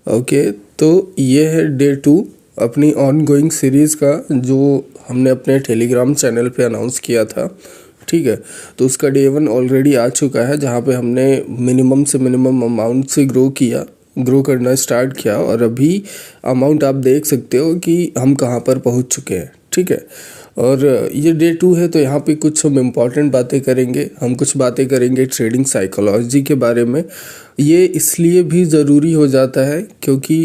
Okay, तो ये है डे 2 अपनी ऑन गोइंग सीरीज़ का, जो हमने अपने टेलीग्राम चैनल पे अनाउंस किया था। ठीक है, तो उसका डे 1 ऑलरेडी आ चुका है, जहाँ पे हमने मिनिमम से मिनिमम अमाउंट से ग्रो करना स्टार्ट किया, और अभी अमाउंट आप देख सकते हो कि हम कहाँ पर पहुँच चुके हैं। ठीक है, और ये डे 2 है, तो यहाँ पे कुछ हम इम्पॉर्टेंट बातें करेंगे। हम कुछ बातें करेंगे ट्रेडिंग साइकोलॉजी के बारे में। ये इसलिए भी ज़रूरी हो जाता है क्योंकि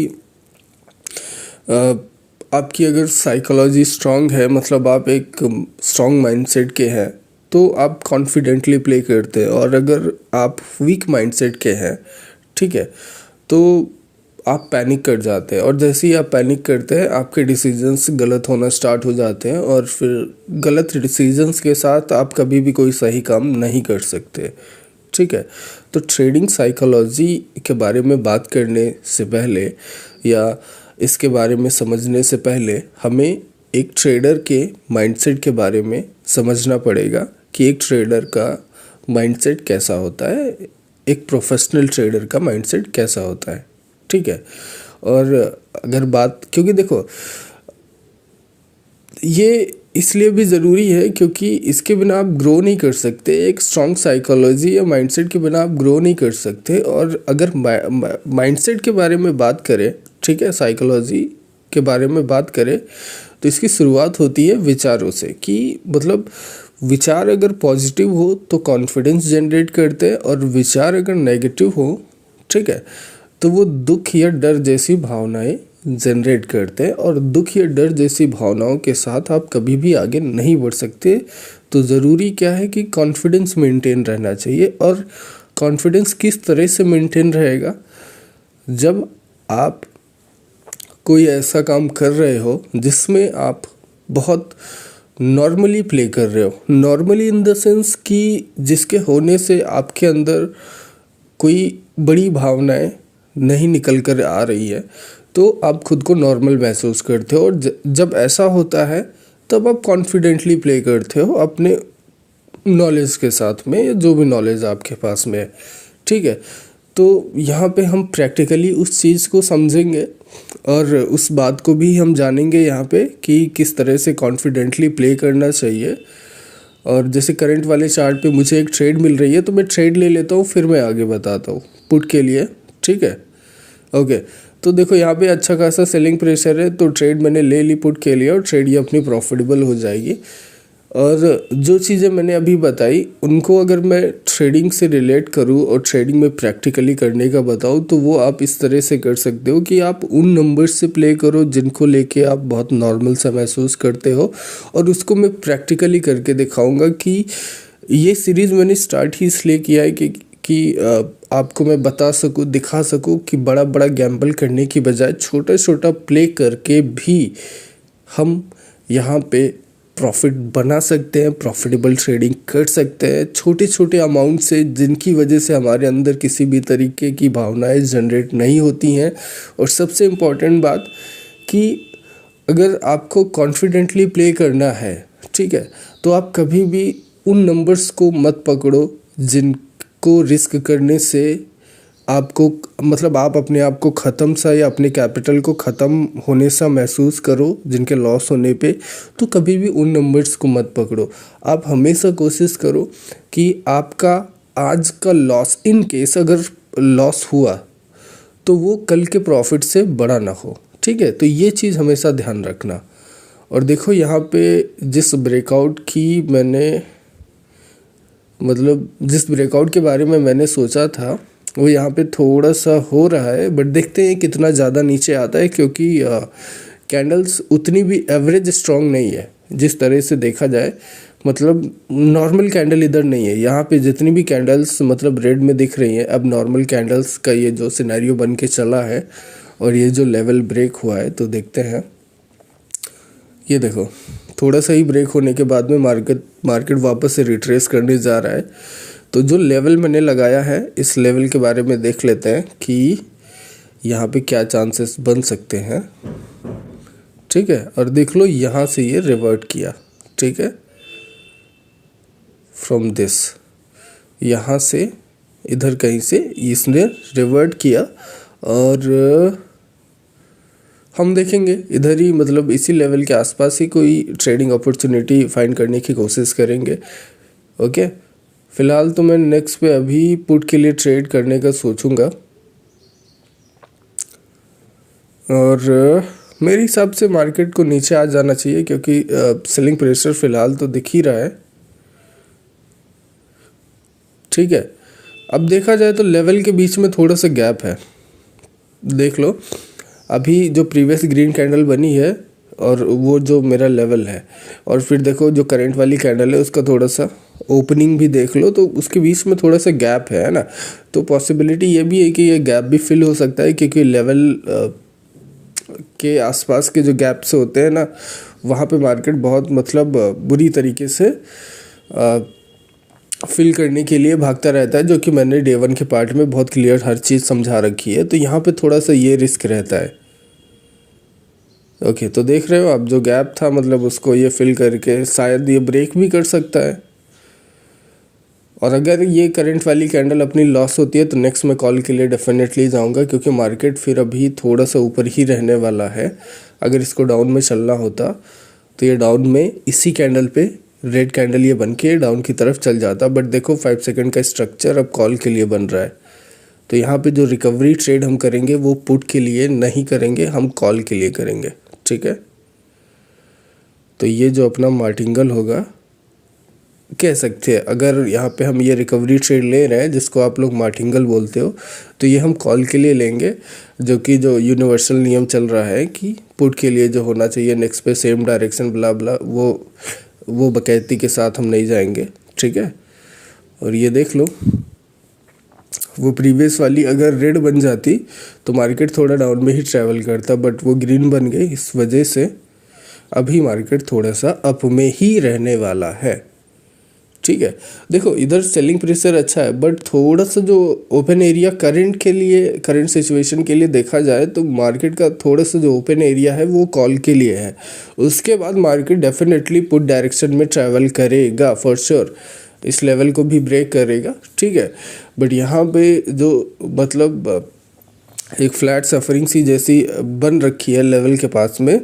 आपकी अगर साइकोलॉजी स्ट्रांग है, मतलब आप एक स्ट्रांग माइंडसेट के हैं, तो आप कॉन्फिडेंटली प्ले करते हैं। और अगर आप वीक माइंडसेट के हैं, ठीक है, तो आप पैनिक कर जाते हैं, और जैसे ही आप पैनिक करते हैं आपके डिसीजंस गलत होना स्टार्ट हो जाते हैं, और फिर गलत डिसीजंस के साथ आप कभी भी कोई सही काम नहीं कर सकते। ठीक है, तो ट्रेडिंग साइकोलॉजी के बारे में बात करने से पहले या इसके बारे में समझने से पहले हमें एक ट्रेडर के माइंडसेट के बारे में समझना पड़ेगा कि एक ट्रेडर का माइंडसेट कैसा होता है, एक प्रोफेशनल ट्रेडर का माइंडसेट कैसा होता है। ठीक है, और अगर बात, क्योंकि देखो ये इसलिए भी ज़रूरी है क्योंकि इसके बिना आप ग्रो नहीं कर सकते। एक स्ट्रॉन्ग साइकोलॉजी या माइंडसेट के बिना आप ग्रो नहीं कर सकते। और अगर माइंडसेट के बारे में बात करें, ठीक है, साइकोलॉजी के बारे में बात करें, तो इसकी शुरुआत होती है विचारों से, कि मतलब विचार अगर पॉजिटिव हो तो कॉन्फिडेंस जनरेट करते हैं, और विचार अगर नेगेटिव हो, ठीक है, तो वो दुख या डर जैसी भावनाएं जनरेट करते हैं, और दुख या डर जैसी भावनाओं के साथ आप कभी भी आगे नहीं बढ़ सकते। तो ज़रूरी क्या है कि कॉन्फिडेंस मेंटेन रहना चाहिए। और कॉन्फिडेंस किस तरह से मेंटेन रहेगा? जब आप कोई ऐसा काम कर रहे हो जिसमें आप बहुत नॉर्मली प्ले कर रहे हो, नॉर्मली इन द सेंस कि जिसके होने से आपके अंदर कोई बड़ी भावनाएं नहीं निकल कर आ रही है, तो आप खुद को नॉर्मल महसूस करते हो। और जब ऐसा होता है तब आप कॉन्फिडेंटली प्ले करते हो अपने नॉलेज के साथ में, या जो भी नॉलेज आपके पास में है। ठीक है, तो यहाँ पे हम प्रैक्टिकली उस चीज़ को समझेंगे, और उस बात को भी हम जानेंगे यहाँ पे कि किस तरह से कॉन्फिडेंटली प्ले करना चाहिए। और जैसे करंट वाले चार्ट पे मुझे एक ट्रेड मिल रही है, तो मैं ट्रेड ले लेता हूँ, फिर मैं आगे बताता हूँ पुट के लिए। ठीक है, ओके, तो देखो यहाँ पे अच्छा खासा सेलिंग प्रेशर है, तो ट्रेड मैंने ले ली पुट के लिए, और ट्रेड ये अपनी प्रॉफिटेबल हो जाएगी। और जो चीज़ें मैंने अभी बताई उनको अगर मैं ट्रेडिंग से रिलेट करूँ और ट्रेडिंग में प्रैक्टिकली करने का बताऊँ, तो वो आप इस तरह से कर सकते हो कि आप उन नंबर्स से प्ले करो जिनको लेके आप बहुत नॉर्मल सा महसूस करते हो। और उसको मैं प्रैक्टिकली करके दिखाऊंगा कि ये सीरीज़ मैंने स्टार्ट ही इसलिए किया है कि आपको मैं बता सकूं, दिखा सकूं कि बड़ा बड़ा गैम्बल करने की बजाय छोटा छोटा प्ले करके भी हम यहाँ पे प्रॉफिट बना सकते हैं, प्रॉफिटेबल ट्रेडिंग कर सकते हैं छोटे छोटे अमाउंट से, जिनकी वजह से हमारे अंदर किसी भी तरीके की भावनाएं जनरेट नहीं होती हैं। और सबसे इम्पॉर्टेंट बात कि अगर आपको कॉन्फिडेंटली प्ले करना है, ठीक है, तो आप कभी भी उन नंबर्स को मत पकड़ो जिनको रिस्क करने से आपको, मतलब आप अपने आप को ख़त्म सा या अपने कैपिटल को ख़त्म होने सा महसूस करो जिनके लॉस होने पे। तो कभी भी उन नंबर्स को मत पकड़ो। आप हमेशा कोशिश करो कि आपका आज का लॉस, इन केस अगर लॉस हुआ, तो वो कल के प्रॉफिट से बड़ा ना हो। ठीक है, तो ये चीज़ हमेशा ध्यान रखना। और देखो यहाँ पे जिस ब्रेकआउट की मैंने, मतलब जिस ब्रेकआउट के बारे में मैंने सोचा था, वो यहाँ पे थोड़ा सा हो रहा है, बट देखते हैं कितना ज़्यादा नीचे आता है, क्योंकि कैंडल्स उतनी भी एवरेज स्ट्रॉन्ग नहीं है जिस तरह से देखा जाए। मतलब नॉर्मल कैंडल इधर नहीं है। यहाँ पे जितनी भी कैंडल्स मतलब रेड में दिख रही हैं, अब नॉर्मल कैंडल्स का ये जो सिनेरियो बन के चला है, और ये जो लेवल ब्रेक हुआ है, तो देखते हैं। ये देखो, थोड़ा सा ही ब्रेक होने के बाद में मार्केट वापस से रिट्रेस करने जा रहा है। तो जो लेवल मैंने लगाया है, इस लेवल के बारे में देख लेते हैं कि यहाँ पे क्या चांसेस बन सकते हैं। ठीक है, और देख लो यहाँ से ये रिवर्ट किया। ठीक है, फ्रॉम दिस, यहाँ से इधर कहीं से इसने रिवर्ट किया, और हम देखेंगे इधर ही, मतलब इसी लेवल के आसपास ही कोई ट्रेडिंग अपॉर्चुनिटी फाइंड करने की कोशिश करेंगे। ओके, फ़िलहाल तो मैं नेक्स्ट पे अभी पुट के लिए ट्रेड करने का सोचूंगा, और मेरे हिसाब से मार्केट को नीचे आ जाना चाहिए क्योंकि सेलिंग प्रेशर फ़िलहाल तो दिख ही रहा है। ठीक है, अब देखा जाए तो लेवल के बीच में थोड़ा सा गैप है, देख लो अभी जो प्रीवियस ग्रीन कैंडल बनी है और वो जो मेरा लेवल है, और फिर देखो जो करंट वाली कैंडल है उसका थोड़ा सा ओपनिंग भी देख लो, तो उसके बीच में थोड़ा सा गैप है ना। तो पॉसिबिलिटी ये भी है कि ये गैप भी फिल हो सकता है क्योंकि लेवल के आसपास के जो गैप्स होते हैं ना, वहाँ पे मार्केट बहुत मतलब बुरी तरीके से फिल करने के लिए भागता रहता है, जो कि मैंने डे 1 के पार्ट में बहुत क्लियर हर चीज़ समझा रखी है। तो यहाँ पे थोड़ा सा ये रिस्क रहता है। ओके, तो देख रहे हो आप जो गैप था, मतलब उसको ये फिल करके शायद ये ब्रेक भी कर सकता है, और अगर ये करंट वाली कैंडल अपनी लॉस होती है तो नेक्स्ट मैं कॉल के लिए डेफिनेटली जाऊंगा क्योंकि मार्केट फिर अभी थोड़ा सा ऊपर ही रहने वाला है। अगर इसको डाउन में चलना होता तो ये डाउन में इसी कैंडल पे रेड कैंडल ये बन के डाउन की तरफ चल जाता, बट देखो 5 सेकंड का स्ट्रक्चर अब कॉल के लिए बन रहा है। तो यहाँ पे जो रिकवरी ट्रेड हम करेंगे वो पुट के लिए नहीं करेंगे, हम कॉल के लिए करेंगे। ठीक है, तो ये जो अपना मार्टिंगल होगा कह सकते हैं, अगर यहाँ पे हम ये रिकवरी ट्रेड ले रहे हैं जिसको आप लोग मार्टिंगल बोलते हो, तो ये हम कॉल के लिए लेंगे, जो कि जो यूनिवर्सल नियम चल रहा है कि पुट के लिए जो होना चाहिए नेक्स्ट पे सेम डायरेक्शन ब्ला ब्ला, वो बकैती के साथ हम नहीं जाएंगे। ठीक है, और ये देख लो वो प्रीवियस वाली अगर रेड बन जाती तो मार्केट थोड़ा डाउन में ही ट्रैवल करता, बट वो ग्रीन बन गई, इस वजह से अभी मार्केट थोड़ा सा अप में ही रहने वाला है। ठीक है, देखो इधर सेलिंग प्रेशर अच्छा है, बट थोड़ा सा जो ओपन एरिया करंट के लिए, करंट सिचुएशन के लिए देखा जाए तो मार्केट का थोड़ा सा जो ओपन एरिया है वो कॉल के लिए है। उसके बाद मार्केट डेफिनेटली पुट डायरेक्शन में ट्रैवल करेगा फॉर श्योर, इस लेवल को भी ब्रेक करेगा। ठीक है, बट यहाँ पे जो मतलब एक फ्लैट सफरिंग सी जैसी बन रखी है लेवल के पास में,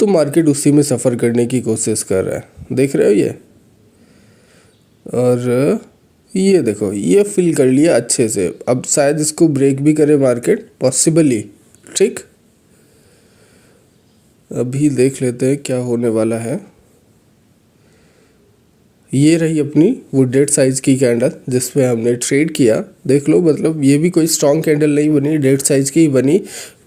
तो मार्केट उसी में सफ़र करने की कोशिश कर रहा है, देख रहे हो ये। और ये देखो ये फिल कर लिया अच्छे से, अब शायद इसको ब्रेक भी करे मार्केट पॉसिबली। ठीक, अभी देख लेते हैं क्या होने वाला है। ये रही अपनी वो डेड साइज की कैंडल जिसमें हमने ट्रेड किया, देख लो मतलब ये भी कोई स्ट्रॉन्ग कैंडल नहीं बनी, डेड साइज की ही बनी,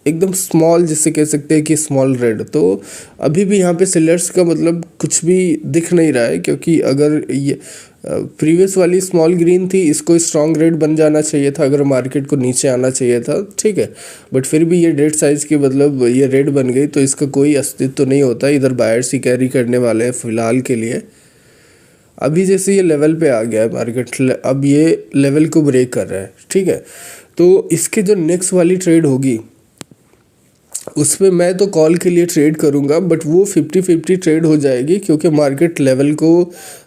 एकदम स्मॉल, जिससे कह सकते हैं कि स्मॉल रेड। तो अभी भी यहाँ पे सेलर्स का मतलब कुछ भी दिख नहीं रहा है, क्योंकि अगर ये प्रीवियस वाली स्मॉल ग्रीन थी, इसको स्ट्रॉन्ग रेड बन जाना चाहिए था अगर मार्केट को नीचे आना चाहिए था। ठीक है, बट फिर भी ये डेड साइज की मतलब ये रेड बन गई, तो इसका कोई अस्तित्व तो नहीं होता, इधर बायर्स ही कैरी करने वाले हैं फ़िलहाल के लिए। अभी जैसे ये लेवल पे आ गया है मार्केट, अब ये लेवल को ब्रेक कर रहा है। ठीक है, तो इसके जो नेक्स्ट वाली ट्रेड होगी उसमें मैं तो कॉल के लिए ट्रेड करूंगा, बट वो 50-50 ट्रेड हो जाएगी, क्योंकि मार्केट लेवल को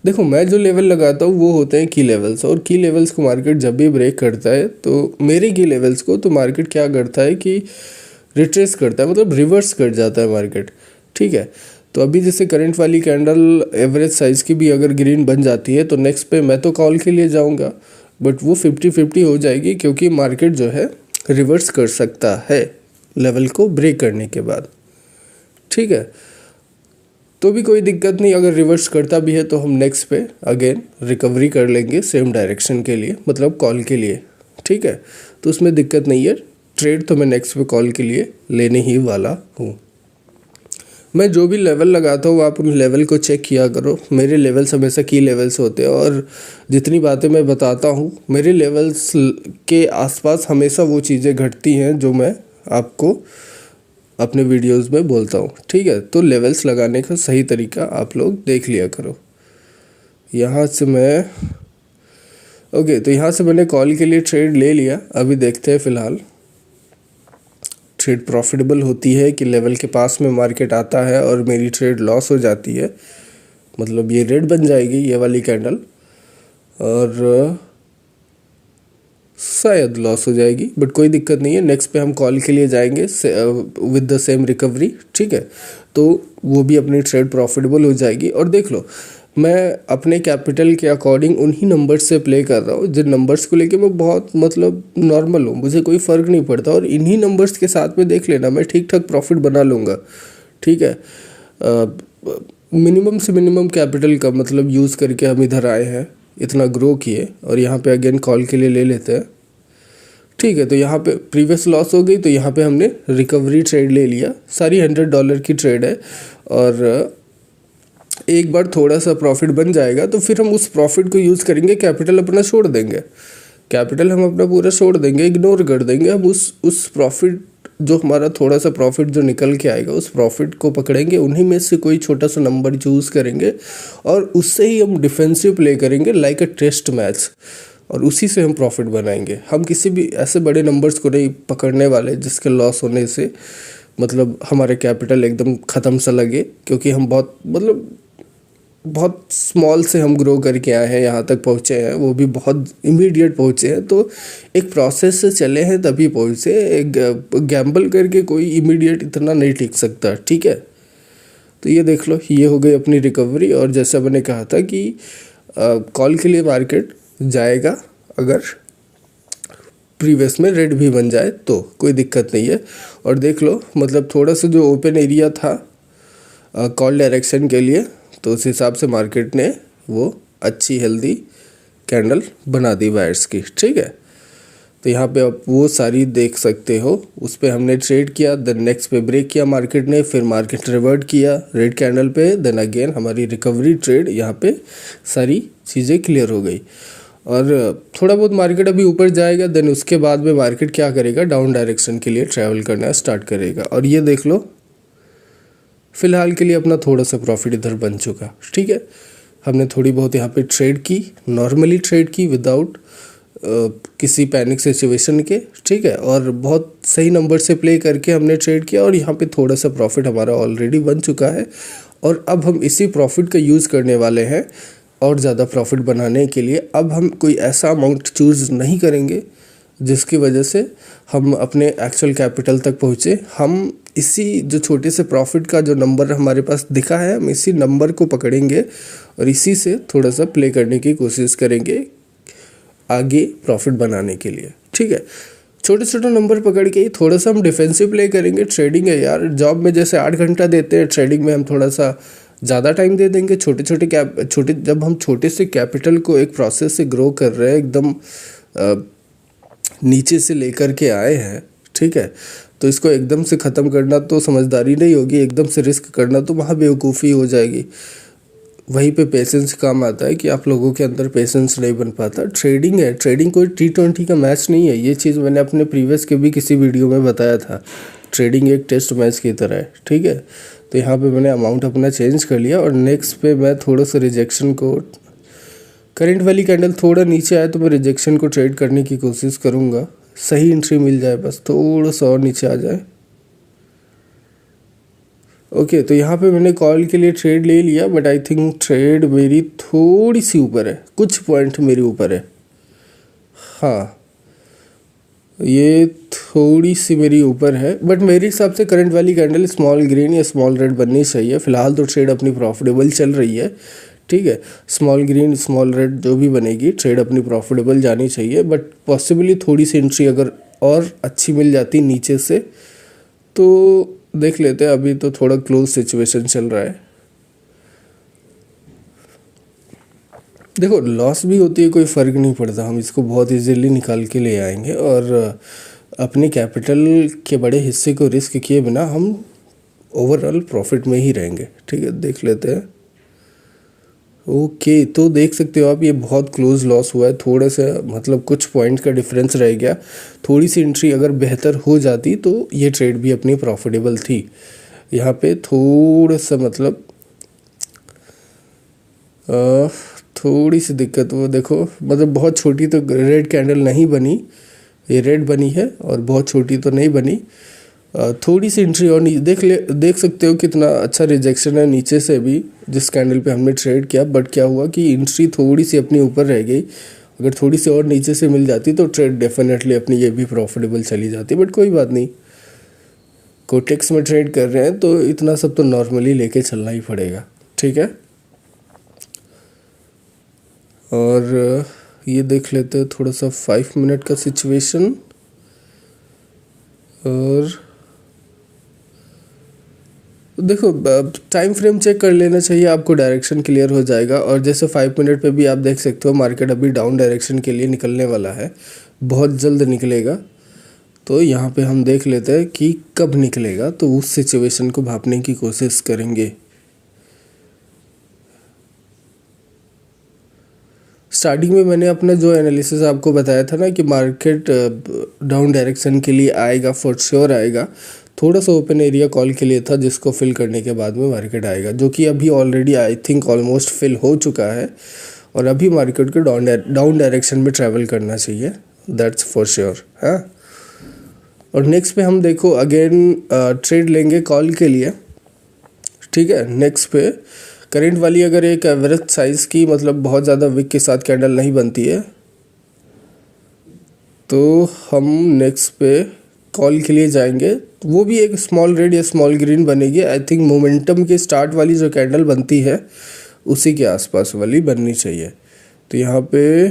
देखो, मैं जो लेवल लगाता हूँ वो होते हैं की लेवल्स, और की लेवल्स को मार्केट जब भी ब्रेक करता है तो मेरे की लेवल्स को तो मार्केट क्या करता है कि रिट्रेस करता है, मतलब रिवर्स कर जाता है मार्केट। ठीक है, तो अभी जैसे करंट वाली कैंडल एवरेज साइज़ की भी अगर ग्रीन बन जाती है तो नेक्स्ट पे मैं तो कॉल के लिए जाऊंगा, बट वो 50-50 हो जाएगी, क्योंकि मार्केट जो है रिवर्स कर सकता है लेवल को ब्रेक करने के बाद। ठीक है, तो भी कोई दिक्कत नहीं, अगर रिवर्स करता भी है तो हम नेक्स्ट पे अगेन रिकवरी कर लेंगे सेम डायरेक्शन के लिए, मतलब कॉल के लिए। ठीक है, तो उसमें दिक्कत नहीं है, ट्रेड तो मैं नेक्स्ट पे कॉल के लिए लेने ही वाला हूँ। मैं जो भी लेवल लगाता हूँ आप उन लेवल को चेक किया करो, मेरे लेवल्स हमेशा की लेवल्स होते हैं, और जितनी बातें मैं बताता हूँ मेरे लेवल्स के आसपास हमेशा वो चीज़ें घटती हैं जो मैं आपको अपने वीडियोस में बोलता हूँ। ठीक है, तो लेवल्स लगाने का सही तरीका आप लोग देख लिया करो। यहाँ से मैं ओके, तो यहाँ से मैंने कॉल के लिए ट्रेड ले लिया, अभी देखते हैं फ़िलहाल ट्रेड प्रॉफिटेबल होती है कि लेवल के पास में मार्केट आता है और मेरी ट्रेड लॉस हो जाती है, मतलब ये रेड बन जाएगी ये वाली कैंडल, और शायद लॉस हो जाएगी, बट कोई दिक्कत नहीं है। नेक्स्ट पे हम कॉल के लिए जाएंगे विद द सेम रिकवरी, ठीक है। तो वो भी अपनी ट्रेड प्रॉफिटेबल हो जाएगी। और देख लो, मैं अपने कैपिटल के अकॉर्डिंग उन्हीं नंबर्स से प्ले कर रहा हूँ जिन नंबर्स को लेके मैं बहुत मतलब नॉर्मल हूँ, मुझे कोई फ़र्क नहीं पड़ता। और इन्हीं नंबर्स के साथ में देख लेना, मैं ठीक ठाक प्रॉफिट बना लूँगा, ठीक है। मिनिमम से मिनिमम कैपिटल का मतलब यूज़ करके हम इधर आए हैं, इतना ग्रो किए, और यहाँ पे अगेन कॉल के लिए ले लेते हैं, ठीक है। तो यहाँ पे प्रीवियस लॉस हो गई, तो यहाँ पे हमने रिकवरी ट्रेड ले लिया। सारी $100 की ट्रेड है, और एक बार थोड़ा सा प्रॉफिट बन जाएगा तो फिर हम उस प्रॉफिट को यूज़ करेंगे, कैपिटल अपना छोड़ देंगे, कैपिटल हम अपना पूरा छोड़ देंगे, इग्नोर कर देंगे। हम उस प्रॉफिट, जो हमारा थोड़ा सा प्रॉफिट जो निकल के आएगा, उस प्रॉफिट को पकड़ेंगे, उन्हीं में से कोई छोटा सा नंबर चूज़ करेंगे और उससे ही हम डिफेंसिव प्ले करेंगे लाइक अ टेस्ट मैच, और उसी से हम प्रॉफिट बनाएंगे। हम किसी भी ऐसे बड़े नंबर्स को नहीं पकड़ने वाले जिसके लॉस होने से मतलब हमारे कैपिटल एकदम ख़त्म सा लगे, क्योंकि हम बहुत स्मॉल से हम ग्रो करके आए हैं, यहाँ तक पहुँचे हैं, वो भी बहुत इमीडिएट पहुँचे हैं। तो एक प्रोसेस से चले हैं तभी पहुँचे। एक गैम्बल करके कोई इमीडिएट इतना नहीं टिक सकता, ठीक है। तो ये देख लो, ये हो गई अपनी रिकवरी। और जैसा मैंने कहा था कि कॉल के लिए मार्केट जाएगा अगर प्रीवियस में रेड भी बन जाए तो कोई दिक्कत नहीं है। और देख लो, मतलब थोड़ा सा जो ओपन एरिया था कॉल डायरेक्शन के लिए, तो उस हिसाब से मार्केट ने वो अच्छी हेल्दी कैंडल बना दी बायर्स की, ठीक है। तो यहाँ पे आप वो सारी देख सकते हो, उस पर हमने ट्रेड किया, देन नेक्स्ट पे ब्रेक किया मार्केट ने, फिर मार्केट रिवर्ट किया रेड कैंडल पे, देन अगेन हमारी रिकवरी ट्रेड, यहाँ पे सारी चीज़ें क्लियर हो गई। और थोड़ा बहुत मार्केट अभी ऊपर जाएगा, देन उसके बाद में मार्केट क्या करेगा, डाउन डायरेक्शन के लिए ट्रैवल करना स्टार्ट करेगा। और ये देख लो, फ़िलहाल के लिए अपना थोड़ा सा प्रॉफिट इधर बन चुका, ठीक है। हमने थोड़ी बहुत यहाँ पे ट्रेड की, नॉर्मली ट्रेड की, विदाउट किसी पैनिक सिचुएशन के, ठीक है। और बहुत सही नंबर से प्ले करके हमने ट्रेड किया, और यहाँ पे थोड़ा सा प्रॉफिट हमारा ऑलरेडी बन चुका है। और अब हम इसी प्रॉफिट का यूज़ करने वाले हैं और ज़्यादा प्रॉफिट बनाने के लिए। अब हम कोई ऐसा अमाउंट चूज़ नहीं करेंगे जिसकी वजह से हम अपने एक्चुअल कैपिटल तक पहुँचे। हम इसी जो छोटे से प्रॉफिट का जो नंबर हमारे पास दिखा है, हम इसी नंबर को पकड़ेंगे और इसी से थोड़ा सा प्ले करने की कोशिश करेंगे आगे प्रॉफिट बनाने के लिए, ठीक है। छोटे छोटे नंबर पकड़ के ही थोड़ा सा हम डिफेंसिव प्ले करेंगे। ट्रेडिंग है यार, जॉब में जैसे 8 घंटा देते हैं, ट्रेडिंग में हम थोड़ा सा ज़्यादा टाइम दे देंगे। जब हम छोटे से कैपिटल को एक प्रोसेस से ग्रो कर रहे हैं, एकदम नीचे से लेकर के आए हैं, ठीक है, तो इसको एकदम से ख़त्म करना तो समझदारी नहीं होगी, एकदम से रिस्क करना तो वहाँ बेवकूफ़ी हो जाएगी। वहीं पे पेशेंस काम आता है कि आप लोगों के अंदर पेशेंस नहीं बन पाता। ट्रेडिंग है, ट्रेडिंग कोई T20 का मैच नहीं है। ये चीज़ मैंने अपने प्रीवियस के भी किसी वीडियो में बताया था। ट्रेडिंग एक टेस्ट मैच की तरह है, ठीक है। तो यहाँ पे मैंने अमाउंट अपना चेंज कर लिया, और नेक्स्ट पे मैं थोड़ा सा रिजेक्शन को, करंट वाली कैंडल थोड़ा नीचे आए तो मैं रिजेक्शन को ट्रेड करने की कोशिश करूँगा, सही एंट्री मिल जाए, बस थोड़ा सा और नीचे आ जाए। ओके, तो यहाँ पे मैंने कॉल के लिए ट्रेड ले लिया, बट आई थिंक ट्रेड मेरी थोड़ी सी ऊपर है, कुछ पॉइंट मेरे ऊपर है। हाँ, ये थोड़ी सी मेरी ऊपर है, बट मेरे हिसाब से करंट वाली कैंडल स्मॉल ग्रीन या स्मॉल रेड बननी चाहिए। फ़िलहाल तो ट्रेड अपनी प्रॉफिटेबल चल रही है, ठीक है। स्मॉल ग्रीन स्मॉल रेड जो भी बनेगी, ट्रेड अपनी प्रॉफिटेबल जानी चाहिए, बट पॉसिबली थोड़ी सी एंट्री अगर और अच्छी मिल जाती नीचे से तो देख लेते हैं। अभी तो थोड़ा क्लोज सिचुएशन चल रहा है। देखो, लॉस भी होती है, कोई फ़र्क नहीं पड़ता, हम इसको बहुत इजीली निकाल के ले आएंगे, और अपने कैपिटल के बड़े हिस्से को रिस्क किए बिना हम ओवरऑल प्रॉफिट में ही रहेंगे, ठीक है। देख लेते हैं। ओके, तो देख सकते हो आप, ये बहुत क्लोज लॉस हुआ है, थोड़े से मतलब कुछ पॉइंट का डिफरेंस रह गया। थोड़ी सी एंट्री अगर बेहतर हो जाती तो ये ट्रेड भी अपनी प्रॉफिटेबल थी। यहाँ पे थोड़ा सा मतलब थोड़ी सी दिक्कत, वो देखो, मतलब बहुत छोटी तो रेड कैंडल नहीं बनी, ये रेड बनी है, और बहुत छोटी तो नहीं बनी। थोड़ी सी एंट्री और देख सकते हो कितना अच्छा रिजेक्शन है नीचे से भी, जिस कैंडल पे हमने ट्रेड किया। बट क्या हुआ कि एंट्री थोड़ी सी अपनी ऊपर रह गई, अगर थोड़ी सी और नीचे से मिल जाती तो ट्रेड डेफिनेटली अपनी ये भी प्रॉफिटेबल चली जाती, बट कोई बात नहीं, कोटेक्स में ट्रेड कर रहे हैं तो इतना सब तो नॉर्मली लेके चलना ही पड़ेगा, ठीक है। और ये देख लेते हैं थोड़ा सा 5 मिनट का सिचुएशन, और देखो टाइम फ्रेम चेक कर लेना चाहिए, आपको डायरेक्शन क्लियर हो जाएगा। और जैसे 5 मिनट पे भी आप देख सकते हो मार्केट अभी डाउन डायरेक्शन के लिए निकलने वाला है, बहुत जल्द निकलेगा। तो यहाँ पे हम देख लेते हैं कि कब निकलेगा, तो उस सिचुएशन को भापने की कोशिश करेंगे। स्टार्टिंग में मैंने अपना जो एनालिसिस आपको बताया था ना कि मार्केट डाउन डायरेक्शन के लिए आएगा, फॉर श्योर आएगा। थोड़ा सा ओपन एरिया कॉल के लिए था जिसको फिल करने के बाद में मार्केट आएगा, जो कि अभी already I think almost fill हो चुका है। और अभी मार्केट को डाउन डायरेक्शन में ट्रैवल करना चाहिए, दैट्स फॉर श्योर। हाँ, और नेक्स्ट पे हम देखो अगेन ट्रेड लेंगे कॉल के लिए, ठीक है। नेक्स्ट पे करेंट वाली अगर एक एवरेज साइज़ की मतलब बहुत ज़्यादा विक के साथ कैंडल नहीं बनती है तो हम नेक्स्ट पे कॉल के लिए जाएंगे, वो भी एक स्मॉल रेड या स्मॉल ग्रीन बनेगी। आई थिंक मोमेंटम के स्टार्ट वाली जो कैंडल बनती है उसी के आसपास वाली बननी चाहिए। तो यहाँ पे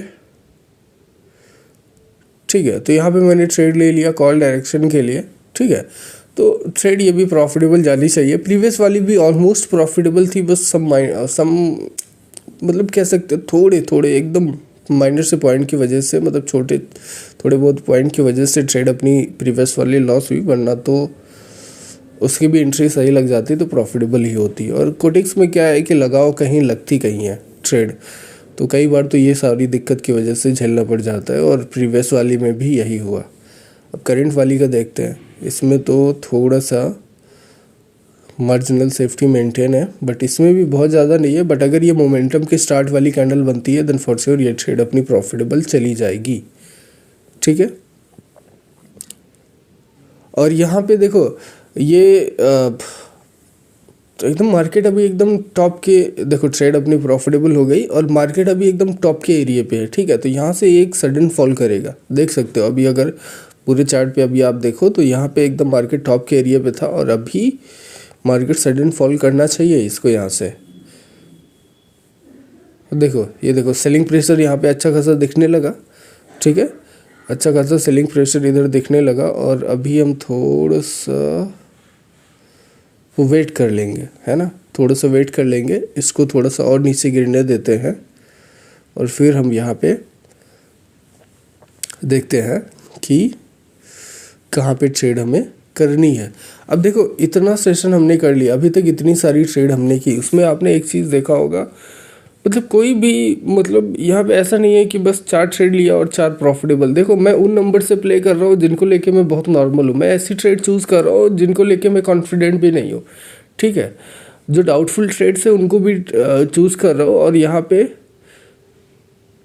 ठीक है, तो यहाँ पे मैंने ट्रेड ले लिया कॉल डायरेक्शन के लिए, ठीक है। तो ट्रेड ये भी प्रॉफिटेबल जानी चाहिए, प्रीवियस वाली भी ऑलमोस्ट प्रॉफिटेबल थी, बस सम मतलब कह सकते थोड़े थोड़े एकदम माइनर से पॉइंट की वजह से, मतलब छोटे थोड़े बहुत पॉइंट की वजह से ट्रेड अपनी प्रीवियस वाली लॉस हुई, वरना तो उसकी भी एंट्री सही लग जाती तो प्रॉफिटेबल ही होती। और कोटेक्स में क्या है कि लगाओ कहीं लगती कहीं है ट्रेड, तो कई बार तो ये सारी दिक्कत की वजह से झेलना पड़ जाता है, और प्रीवियस वाली में भी यही हुआ। अब करंट वाली का देखते हैं, इसमें तो थोड़ा सा मार्जिनल सेफ्टी मेंटेन है, बट इसमें भी बहुत ज़्यादा नहीं है। बट अगर ये मोमेंटम के स्टार्ट वाली कैंडल बनती है देन फॉर श्योर ये ट्रेड अपनी प्रॉफिटेबल चली जाएगी, ठीक है। और यहाँ पे देखो ये एकदम मार्केट अभी एकदम टॉप के, देखो ट्रेड अपनी प्रॉफिटेबल हो गई और मार्केट अभी एकदम टॉप के एरिया पे है, ठीक है। तो यहाँ से एक सडन फॉल करेगा, देख सकते हो। अभी अगर पूरे चार्ट पे अभी आप देखो तो यहाँ पे एकदम मार्केट टॉप के एरिया पे था और अभी मार्केट सडन फॉल करना चाहिए इसको यहाँ से। देखो ये देखो सेलिंग प्रेशर यहाँ पे अच्छा खासा दिखने लगा, ठीक है, अच्छा खासा सेलिंग प्रेशर इधर दिखने लगा। और अभी हम थोड़ा सा वेट कर लेंगे, है ना, थोड़ा सा वेट कर लेंगे, इसको थोड़ा सा और नीचे गिरने देते हैं और फिर हम यहाँ पे देखते हैं कि कहाँ पे ट्रेड हमें करनी है। अब देखो इतना सेशन हमने कर लिया, अभी तक इतनी सारी ट्रेड हमने की, उसमें आपने एक चीज़ देखा होगा, मतलब कोई भी मतलब यहाँ पे ऐसा नहीं है कि बस 4 ट्रेड लिया और 4 प्रॉफिटेबल। देखो मैं उन नंबर से प्ले कर रहा हूँ जिनको लेके मैं बहुत नॉर्मल हूँ, मैं ऐसी ट्रेड चूज़ कर रहा हूँ जिनको लेके मैं कॉन्फिडेंट भी नहीं हूँ, ठीक है। जो डाउटफुल ट्रेड्स है उनको भी चूज़ कर रहा हूँ। और यहाँ पे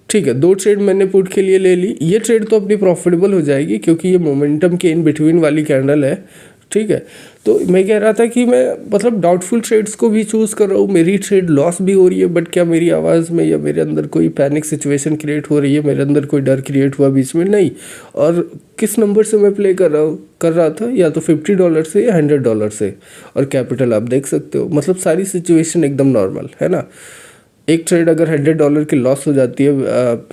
ठीक है 2 ट्रेड मैंने पुट के लिए ले ली, ये ट्रेड तो अपनी प्रॉफिटेबल हो जाएगी क्योंकि ये मोमेंटम के इन बिटवीन वाली कैंडल है, ठीक है। तो मैं कह रहा था कि मैं मतलब डाउटफुल ट्रेड्स को भी चूज़ कर रहा हूँ, मेरी ट्रेड लॉस भी हो रही है, बट क्या मेरी आवाज़ में या मेरे अंदर कोई पैनिक सिचुएशन क्रिएट हो रही है, मेरे अंदर कोई डर क्रिएट हुआ बीच में, नहीं। और किस नंबर से मैं प्ले कर रहा था, या तो $50 से या $100 से। और कैपिटल आप देख सकते हो, मतलब सारी सिचुएशन एकदम नॉर्मल है ना। एक ट्रेड अगर $100 की लॉस हो जाती है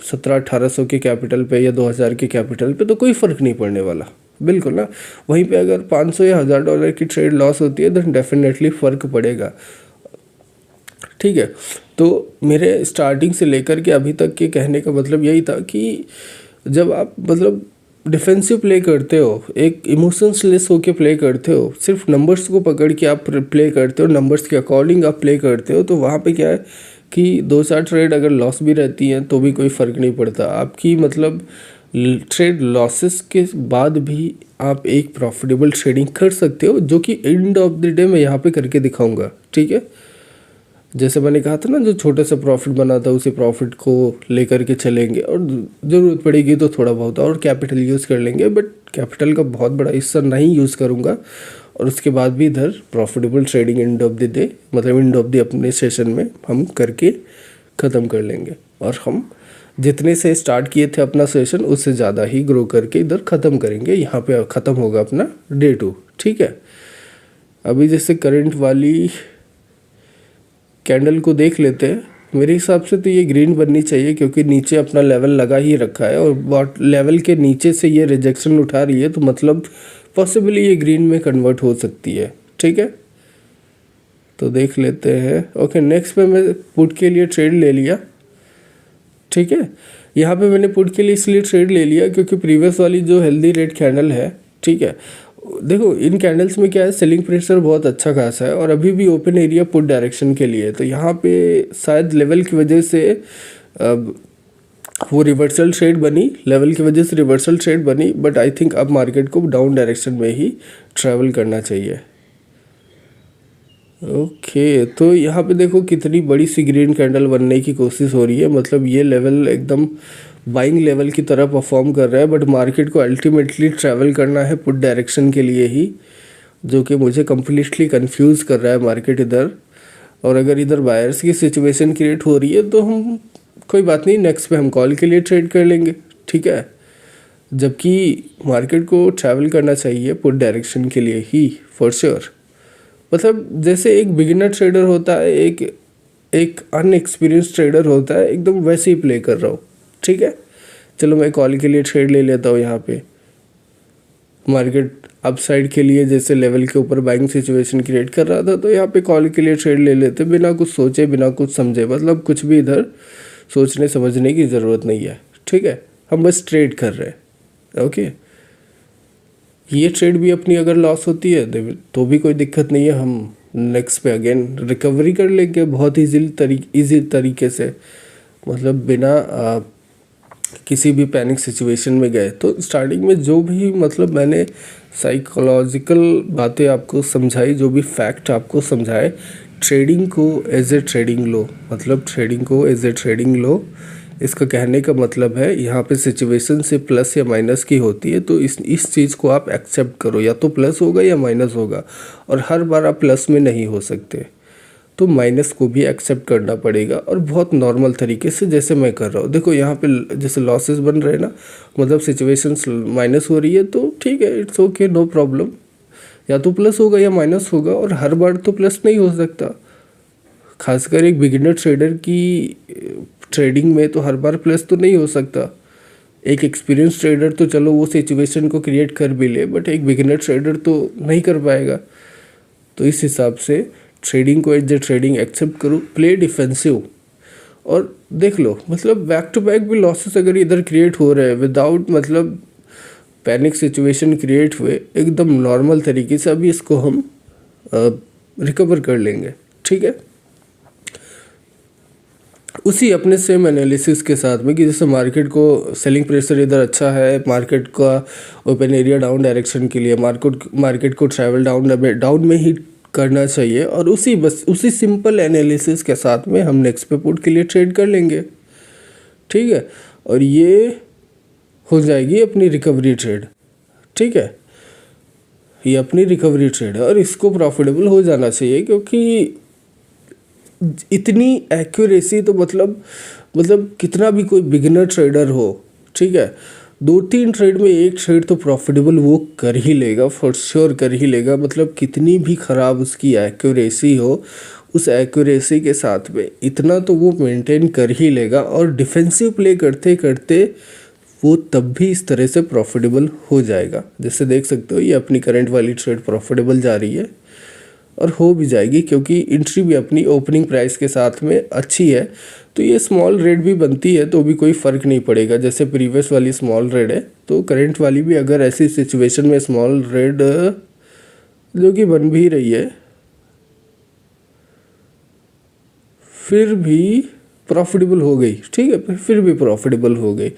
1700-1800 के कैपिटल पे या 2000 के कैपिटल पे तो कोई फ़र्क नहीं पड़ने वाला, बिल्कुल ना। वहीं पे अगर 500 या $1000 की ट्रेड लॉस होती है तो डेफिनेटली फ़र्क पड़ेगा, ठीक है। तो मेरे स्टार्टिंग से लेकर के अभी तक के कहने का मतलब यही था कि जब आप मतलब डिफेंसिव प्ले करते हो, एक इमोशंस लेस होके प्ले करते हो, सिर्फ नंबर्स को पकड़ के आप प्ले करते हो, नंबर्स के अकॉर्डिंग आप प्ले करते हो, तो वहाँ पे क्या है कि 2-4 ट्रेड अगर लॉस भी रहती हैं तो भी कोई फ़र्क नहीं पड़ता आपकी, मतलब ट्रेड लॉसेस के बाद भी आप एक प्रॉफिटेबल ट्रेडिंग कर सकते हो, जो कि एंड ऑफ द डे मैं यहाँ पे करके दिखाऊंगा, ठीक है। जैसे मैंने कहा था ना, जो छोटा सा प्रॉफिट बना था उसी प्रॉफिट को लेकर के चलेंगे, और ज़रूरत पड़ेगी तो थोड़ा बहुत और कैपिटल यूज़ कर लेंगे, बट कैपिटल का बहुत बड़ा हिस्सा नहीं यूज़ करूँगा। और उसके बाद भी इधर profitable trading end of the day, मतलब एंड ऑफ द अपने सेशन में हम करके ख़त्म कर लेंगे। और हम जितने से स्टार्ट किए थे अपना सेशन उससे ज़्यादा ही ग्रो करके इधर ख़त्म करेंगे। यहाँ पे ख़त्म होगा अपना डे 2। ठीक है, अभी जैसे करंट वाली कैंडल को देख लेते हैं। मेरे हिसाब से तो ये ग्रीन बननी चाहिए क्योंकि नीचे अपना लेवल लगा ही रखा है और बॉट लेवल के नीचे से ये रिजेक्शन उठा रही है, तो मतलब पॉसिबली ये ग्रीन में कन्वर्ट हो सकती है। ठीक है, तो देख लेते हैं। ओके, नेक्स्ट पे मैं पुट के लिए ट्रेड ले लिया। ठीक है, यहाँ पे मैंने पुट के लिए इसलिए ट्रेड ले लिया क्योंकि प्रीवियस वाली जो हेल्दी रेड कैंडल है, ठीक है, देखो इन कैंडल्स में क्या है, सेलिंग प्रेशर बहुत अच्छा खासा है और अभी भी ओपन एरिया पुट डायरेक्शन के लिए। तो यहाँ पे शायद लेवल की वजह से वो रिवर्सल ट्रेड बनी, लेवल की वजह से रिवर्सल ट्रेड बनी, बट आई थिंक अब मार्केट को डाउन डायरेक्शन में ही ट्रैवल करना चाहिए। ओके, तो यहाँ पे देखो कितनी बड़ी सी ग्रीन कैंडल बनने की कोशिश हो रही है, मतलब ये लेवल एकदम बाइंग लेवल की तरह परफॉर्म कर रहा है, बट मार्केट को अल्टीमेटली ट्रैवल करना है पुट डायरेक्शन के लिए ही, जो कि मुझे कम्प्लीटली कंफ्यूज कर रहा है मार्केट इधर। और अगर इधर बायर्स की सिचुएशन क्रिएट हो रही है तो हम कोई बात नहीं, नेक्स्ट पे हम कॉल के लिए ट्रेड कर लेंगे। ठीक है, जबकि मार्केट को ट्रैवल करना चाहिए पुट डायरेक्शन के लिए ही फॉर श्योर। मतलब जैसे एक बिगिनर ट्रेडर होता है, एक अनएक्सपीरियंस ट्रेडर होता है, एकदम वैसे ही प्ले कर रहा हूँ। ठीक है, चलो मैं कॉल के लिए ट्रेड ले लेता हूँ। यहाँ पे मार्केट अपसाइड के लिए जैसे लेवल के ऊपर बाइंग सिचुएशन क्रिएट कर रहा था, तो यहाँ पे कॉल के लिए ट्रेड ले लेते बिना कुछ सोचे, बिना कुछ समझे। मतलब कुछ भी इधर सोचने समझने की ज़रूरत नहीं है। ठीक है, हम बस ट्रेड कर रहे हैं। ओके, ये ट्रेड भी अपनी अगर लॉस होती है तो भी कोई दिक्कत नहीं है, हम नेक्स्ट पे अगेन रिकवरी कर लेंगे बहुत ईजी तरीके से, मतलब बिना किसी भी पैनिक सिचुएशन में गए। तो स्टार्टिंग में जो भी मतलब मैंने साइकोलॉजिकल बातें आपको समझाई, जो भी फैक्ट आपको समझाए, ट्रेडिंग को एज ए ट्रेडिंग लो, मतलब ट्रेडिंग को एज ए ट्रेडिंग लो। इसका कहने का मतलब है यहाँ पे सिचुएशन से प्लस या माइनस की होती है, तो इस चीज़ को आप एक्सेप्ट करो, या तो प्लस होगा या माइनस होगा, और हर बार आप प्लस में नहीं हो सकते, तो माइनस को भी एक्सेप्ट करना पड़ेगा, और बहुत नॉर्मल तरीके से जैसे मैं कर रहा हूँ। देखो यहाँ पे जैसे लॉसेस बन रहे हैं ना, मतलब सिचुएशन माइनस हो रही है, तो ठीक है, इट्स ओके, नो प्रॉब्लम। या तो प्लस होगा या माइनस होगा, और हर बार तो प्लस नहीं हो सकता। खासकर एक बिगिनर ट्रेडर की ट्रेडिंग में तो हर बार प्लस तो नहीं हो सकता। एक एक्सपीरियंस ट्रेडर तो चलो वो सिचुएशन को क्रिएट कर भी ले, बट एक बिगिनर ट्रेडर तो नहीं कर पाएगा। तो इस हिसाब से ट्रेडिंग को एज ए ट्रेडिंग एक्सेप्ट करो, प्ले डिफेंसिव, और देख लो मतलब बैक टू बैक भी लॉसेस अगर इधर क्रिएट हो रहे हैं विदाउट मतलब पैनिक सिचुएशन क्रिएट हुए, एकदम नॉर्मल तरीके से अभी इसको हम रिकवर कर लेंगे। ठीक है, उसी अपने सेम एनालिसिस के साथ में कि जैसे मार्केट को सेलिंग प्रेशर इधर अच्छा है, मार्केट का ओपन एरिया डाउन डायरेक्शन के लिए मार्केट को ट्रैवल डाउन में ही करना चाहिए, और उसी सिंपल एनालिसिस के साथ में हम नेक्स्ट पे पुट के लिए ट्रेड कर लेंगे। ठीक है, और ये हो जाएगी अपनी रिकवरी ट्रेड। ठीक है, ये अपनी रिकवरी ट्रेड है और इसको प्रॉफिटेबल हो जाना चाहिए, क्योंकि इतनी एक्यूरेसी तो मतलब कितना भी कोई बिगिनर ट्रेडर हो, ठीक है, 2-3 ट्रेड में एक ट्रेड तो प्रॉफिटेबल वो कर ही लेगा, फॉर श्योर कर ही लेगा। मतलब कितनी भी ख़राब उसकी एक्यूरेसी हो, उस एक्यूरेसी के साथ में इतना तो वो मेंटेन कर ही लेगा, और डिफेंसिव प्ले करते करते वो तब भी इस तरह से प्रॉफिटेबल हो जाएगा। जैसे देख सकते हो ये अपनी करंट वाली ट्रेड प्रॉफिटेबल जा रही है, और हो भी जाएगी क्योंकि एंट्री भी अपनी ओपनिंग प्राइस के साथ में अच्छी है। तो ये स्मॉल रेड भी बनती है तो भी कोई फ़र्क नहीं पड़ेगा, जैसे प्रीवियस वाली स्मॉल रेड है, तो करंट वाली भी अगर ऐसी सिचुएशन में स्मॉल रेड जो कि बन भी रही है फिर भी प्रॉफिटेबल हो गई। ठीक है, फिर भी प्रॉफिटेबल हो गई।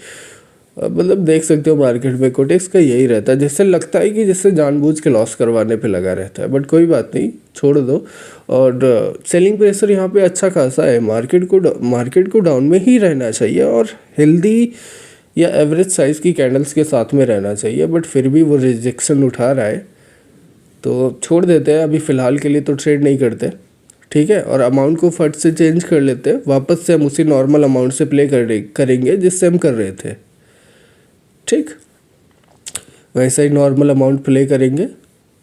मतलब देख सकते हो मार्केट में कोटेक्स का यही रहता है, जैसे लगता है कि जैसे जानबूझ के लॉस करवाने पे लगा रहता है, बट कोई बात नहीं, छोड़ दो। और सेलिंग प्रेशर यहाँ पे अच्छा खासा है, मार्केट को डाउन में ही रहना चाहिए और हेल्दी या एवरेज साइज़ की कैंडल्स के साथ में रहना चाहिए, बट फिर भी वो रिजेक्शन उठा रहा है तो छोड़ देते हैं अभी फ़िलहाल के लिए, तो ट्रेड नहीं करते। ठीक है, और अमाउंट को फट से चेंज कर लेते हैं, वापस से हम उसी नॉर्मल अमाउंट से प्ले करेंगे जिससे हम कर रहे थे। ठीक, वैसा ही नॉर्मल अमाउंट प्ले करेंगे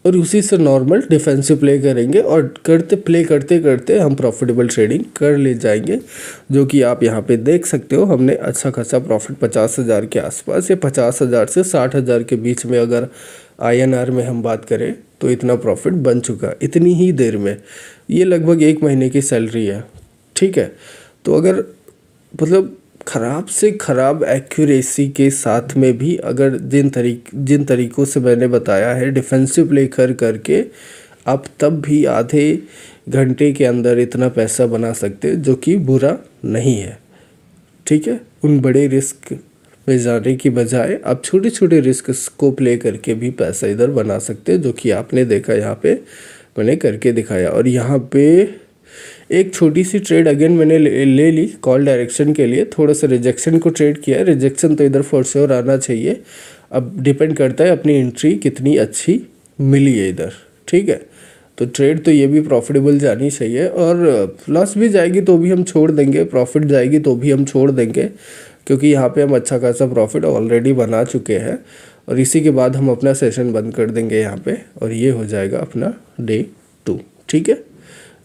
और उसी से नॉर्मल डिफेंसिव प्ले करेंगे और प्ले करते करते हम प्रॉफिटेबल ट्रेडिंग कर ले जाएंगे, जो कि आप यहाँ पे देख सकते हो। हमने अच्छा खासा प्रॉफिट 50,000 के आसपास या 50,000 से 60,000 के बीच में, अगर INR में हम बात करें तो इतना प्रॉफिट बन चुका इतनी ही देर में। ये लगभग 1 महीने की सैलरी है। ठीक है, तो अगर मतलब ख़राब से ख़राब एक्यूरेसी के साथ में भी अगर जिन तरीक़ों से मैंने बताया है डिफेंसिव प्ले करके आप तब भी आधे घंटे के अंदर इतना पैसा बना सकते हैं, जो कि बुरा नहीं है। ठीक है, उन बड़े रिस्क में जाने की बजाय आप छोटे छोटे रिस्क को प्ले करके भी पैसा इधर बना सकते हैं, जो कि आपने देखा यहाँ पे मैंने करके दिखाया। और यहाँ पे एक छोटी सी ट्रेड अगेन मैंने ले ली कॉल डायरेक्शन के लिए, थोड़ा सा रिजेक्शन को ट्रेड किया। रिजेक्शन तो इधर फॉर श्योर आना चाहिए, अब डिपेंड करता है अपनी एंट्री कितनी अच्छी मिली है इधर। ठीक है, तो ट्रेड तो ये भी प्रॉफिटेबल जानी चाहिए, और लॉस भी जाएगी तो भी हम छोड़ देंगे, प्रॉफिट जाएगी तो भी हम छोड़ देंगे, क्योंकि यहाँ पे हम अच्छा खासा प्रॉफिट ऑलरेडी बना चुके हैं। और इसी के बाद हम अपना सेशन बंद कर देंगे यहाँ पे, और ये हो जाएगा अपना डे 2। ठीक है,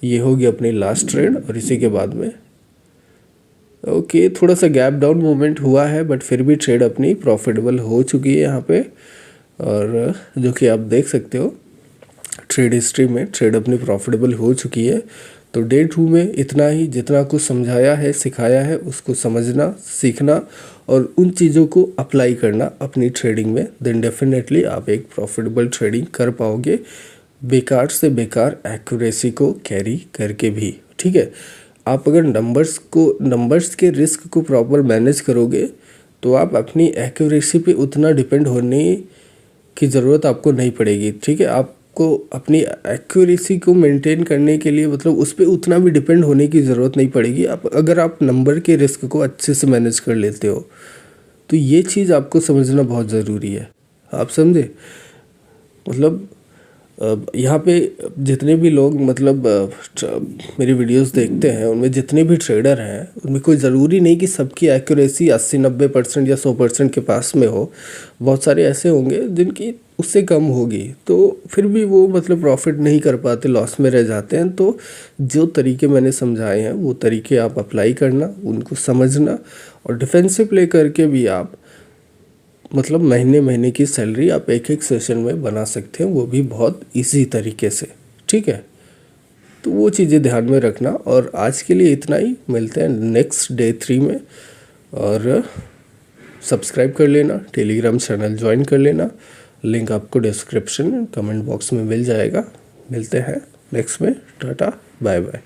ये होगी अपनी लास्ट ट्रेड। और इसी के बाद में ओके थोड़ा सा गैप डाउन मूवमेंट हुआ है, बट फिर भी ट्रेड अपनी प्रॉफिटेबल हो चुकी है यहाँ पे, और जो कि आप देख सकते हो ट्रेड हिस्ट्री में ट्रेड अपनी प्रॉफिटेबल हो चुकी है। तो डे 2 में इतना ही, जितना कुछ समझाया है सिखाया है उसको समझना सीखना और उन चीज़ों को अप्लाई करना अपनी ट्रेडिंग में, देन डेफिनेटली आप एक प्रॉफिटेबल ट्रेडिंग कर पाओगे, बेकार से बेकार एक्यूरेसी को कैरी करके भी। ठीक है, आप अगर नंबर्स के रिस्क को प्रॉपर मैनेज करोगे तो आप अपनी एक्यूरेसी पे उतना डिपेंड होने की ज़रूरत आपको नहीं पड़ेगी। ठीक है, आपको अपनी एक्यूरेसी को मेंटेन करने के लिए मतलब उस पर उतना भी डिपेंड होने की ज़रूरत नहीं पड़ेगी। अगर आप नंबर के रिस्क को अच्छे से मैनेज कर लेते हो, तो ये चीज़ आपको समझना बहुत ज़रूरी है। आप समझे, मतलब यहाँ पे जितने भी लोग मतलब मेरी वीडियोस देखते हैं, उनमें जितने भी ट्रेडर हैं, उनमें कोई ज़रूरी नहीं कि सबकी एक्यूरेसी 80-90% या 100% के पास में हो। बहुत सारे ऐसे होंगे जिनकी उससे कम होगी, तो फिर भी वो मतलब प्रॉफिट नहीं कर पाते, लॉस में रह जाते हैं। तो जो तरीके मैंने समझाए हैं वो तरीके आप अप्लाई करना, उनको समझना, और डिफेंसिव प्ले करके भी आप मतलब महीने की सैलरी आप एक सेशन में बना सकते हैं, वो भी बहुत इजी तरीके से। ठीक है, तो वो चीज़ें ध्यान में रखना। और आज के लिए इतना ही, मिलते हैं नेक्स्ट डे 3 में। और सब्सक्राइब कर लेना, टेलीग्राम चैनल ज्वाइन कर लेना, लिंक आपको डिस्क्रिप्शन कमेंट बॉक्स में मिल जाएगा। मिलते हैं नेक्स्ट में, टाटा बाय बाय।